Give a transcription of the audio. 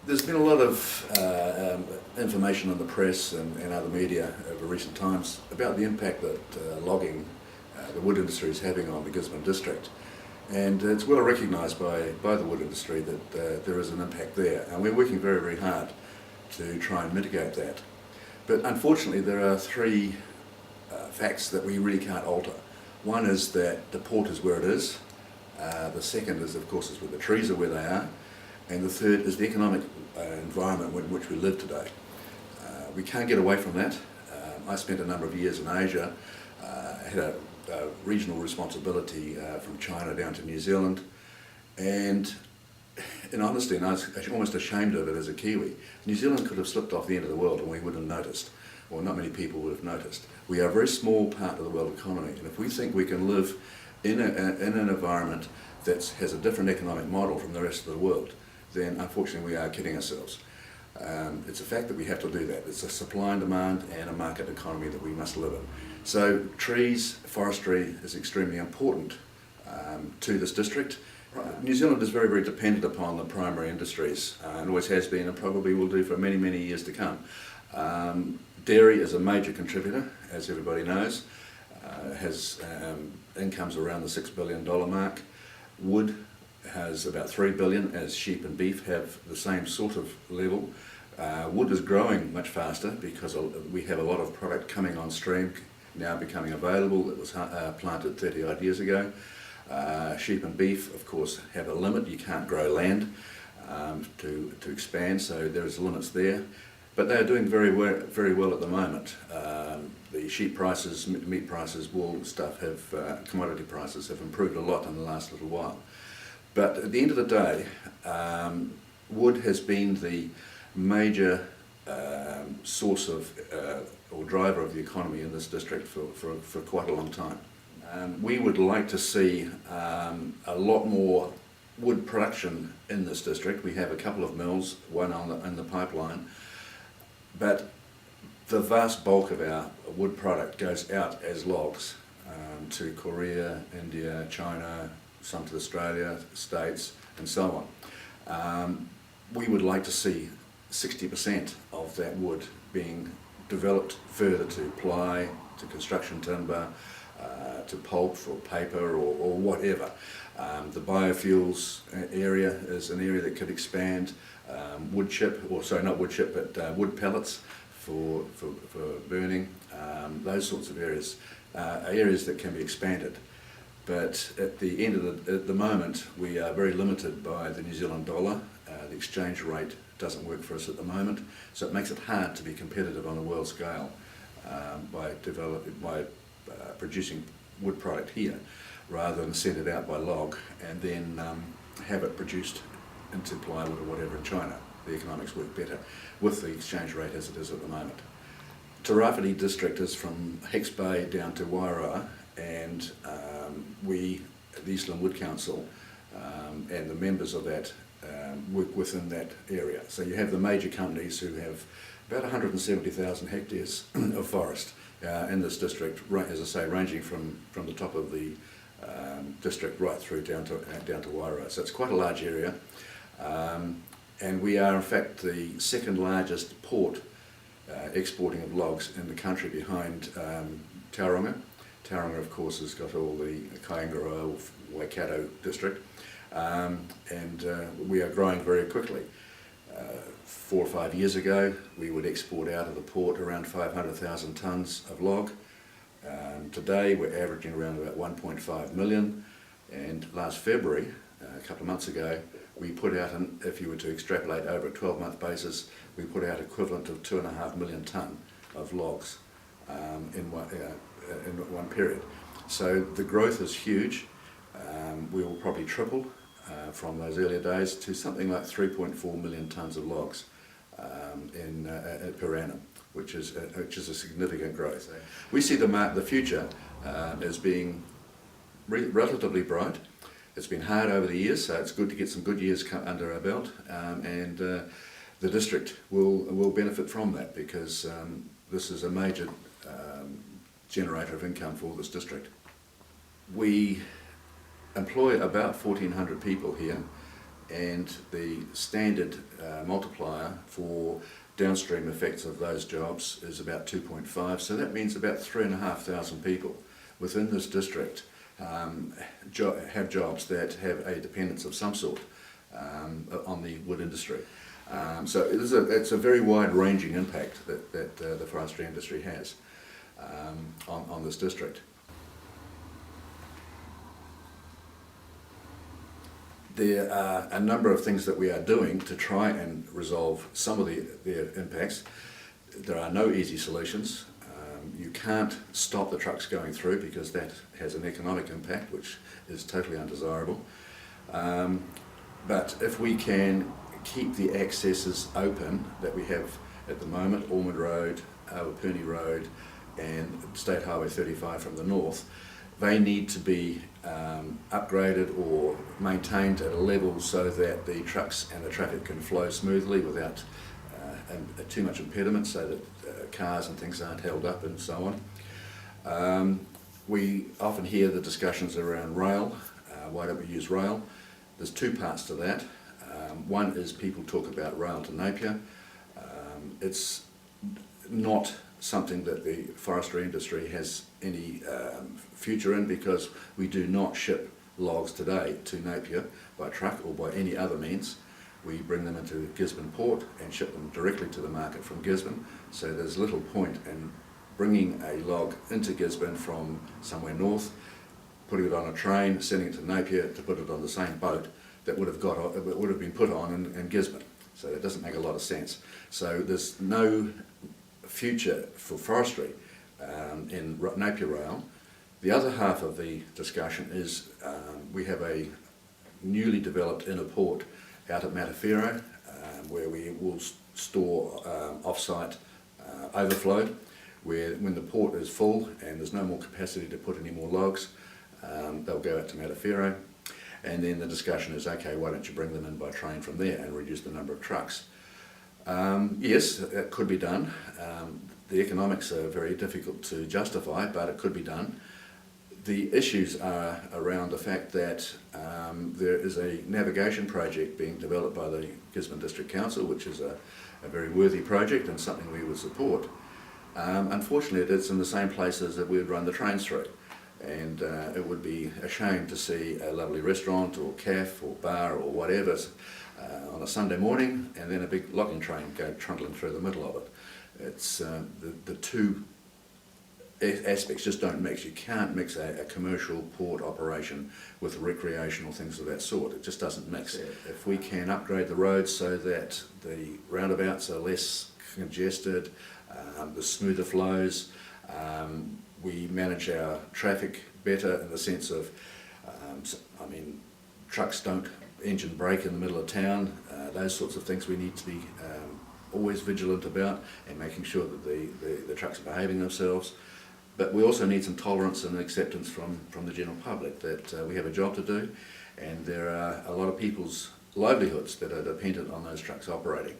There's been a lot of information in the press and other media over recent times about the impact that logging, the wood industry is having on the Gisborne district. And it's well recognised by the wood industry that there is an impact there, and we're working very, very hard to try and mitigate that. But unfortunately there are three facts that we really can't alter. One is that the port is where it is, the second is of course is where the trees are where they are, and the third is the economic environment in which we live today. We can't get away from that. I spent a number of years in Asia, had a regional responsibility from China down to New Zealand, and in honesty, and I was almost ashamed of it as a Kiwi, New Zealand could have slipped off the end of the world and we wouldn't have noticed, or not many people would have noticed. We are a very small part of the world economy, and if we think we can live in an environment that has a different economic model from the rest of the world, then unfortunately we are kidding ourselves. It's a fact that we have to do that. It's a supply and demand and a market economy that we must live in. So trees, forestry is extremely important to this district. New Zealand is very, very dependent upon the primary industries and always has been and probably will do for many, many years to come. Dairy is a major contributor, as everybody knows, has incomes around the $6 billion mark. Wood has about $3 billion, as sheep and beef have the same sort of level. Wood is growing much faster because we have a lot of product coming on stream, now becoming available. It was planted 30 odd years ago. Sheep and beef, of course, have a limit. You can't grow land to expand, so there is limits there. But they are doing very well at the moment. The sheep prices, meat prices, wool stuff commodity prices have improved a lot in the last little while. But at the end of the day, wood has been the major source of or driver of the economy in this district for quite a long time. We would like to see a lot more wood production in this district. We have a couple of mills, one in the pipeline, but the vast bulk of our wood product goes out as logs to Korea, India, China, some to Australia, States, and so on. We would like to see 60% of that wood being developed further to ply, to construction timber, to pulp for paper or whatever. The biofuels area is an area that could expand. Wood chip, or sorry, not wood chip, but wood pellets for burning. Those sorts of areas are areas that can be expanded. But at the moment, we are very limited by the New Zealand dollar. The exchange rate doesn't work for us at the moment, so it makes it hard to be competitive on a world scale by producing wood product here, rather than send it out by log and then have it produced into plywood or whatever in China. The economics work better with the exchange rate as it is at the moment. Te Rāwhiti district is from Hicks Bay down to Wairoa, and we, the Eastland Wood Council, and the members of that work within that area. So you have the major companies who have about 170,000 hectares of forest in this district, as I say, ranging from the top of the district right through down to Wairoa. So it's quite a large area, and we are in fact the second largest port exporting of logs in the country, behind Tauranga. Tauranga, of course, has got all the Kaingaroa, Waikato district, and we are growing very quickly. 4 or 5 years ago, we would export out of the port around 500,000 tonnes of log. Today, we're averaging around about 1.5 million, and last February, a couple of months ago, we put out, if you were to extrapolate over a 12-month basis, we put out equivalent of 2.5 million tonne of logs in one period. So the growth is huge. We will probably triple from those earlier days to something like 3.4 million tonnes of logs per annum, which is a significant growth. We see the future as being relatively bright. It's been hard over the years, so it's good to get some good years under our belt, and the district will benefit from that, because this is a major generator of income for this district. We employ about 1,400 people here. and the standard multiplier for downstream effects of those jobs is about 2.5, so that means about 3,500 people within this district have jobs that have a dependence of some sort on the wood industry. So it's a very wide-ranging impact that the forestry industry has on this district. There are a number of things that we are doing to try and resolve some of the impacts. There are no easy solutions. You can't stop the trucks going through because that has an economic impact which is totally undesirable. But if we can keep the accesses open that we have at the moment, Ormond Road, Awapuni Road and State Highway 35 from the north, they need to be upgraded or maintained at a level so that the trucks and the traffic can flow smoothly without too much impediment, so that cars and things aren't held up and so on. We often hear the discussions around rail. Why don't we use rail? There's two parts to that. One is people talk about rail to Napier. It's not something that the forestry industry has any future in, because we do not ship logs today to Napier by truck or by any other means. We bring them into Gisborne port and ship them directly to the market from Gisborne, so there's little point in bringing a log into Gisborne from somewhere north, putting it on a train, sending it to Napier to put it on the same boat that would have been put on in Gisborne. So that doesn't make a lot of sense. So there's no future for forestry in Napier Rail. The other half of the discussion is we have a newly developed inner port out at Matafero where we will store off-site overflow, where when the port is full and there's no more capacity to put any more logs, they'll go out to Matafero. And then the discussion is, okay, why don't you bring them in by train from there and reduce the number of trucks? Yes, that could be done. The economics are very difficult to justify, but it could be done. The issues are around the fact that there is a navigation project being developed by the Gisborne District Council, which is a very worthy project and something we would support. Unfortunately, it's in the same places that we would run the trains through. And it would be a shame to see a lovely restaurant or cafe or bar or whatever on a Sunday morning and then a big logging train go trundling through the middle of it. It's the two aspects just don't mix. You can't mix a commercial port operation with recreational things of that sort. It just doesn't mix. Yeah. If we can upgrade the roads so that the roundabouts are less congested, the smoother flows, we manage our traffic better in the sense of, trucks don't engine brake in the middle of town, those sorts of things we need to be always vigilant about, and making sure that the trucks are behaving themselves. But we also need some tolerance and acceptance from the general public that we have a job to do, and there are a lot of people's livelihoods that are dependent on those trucks operating.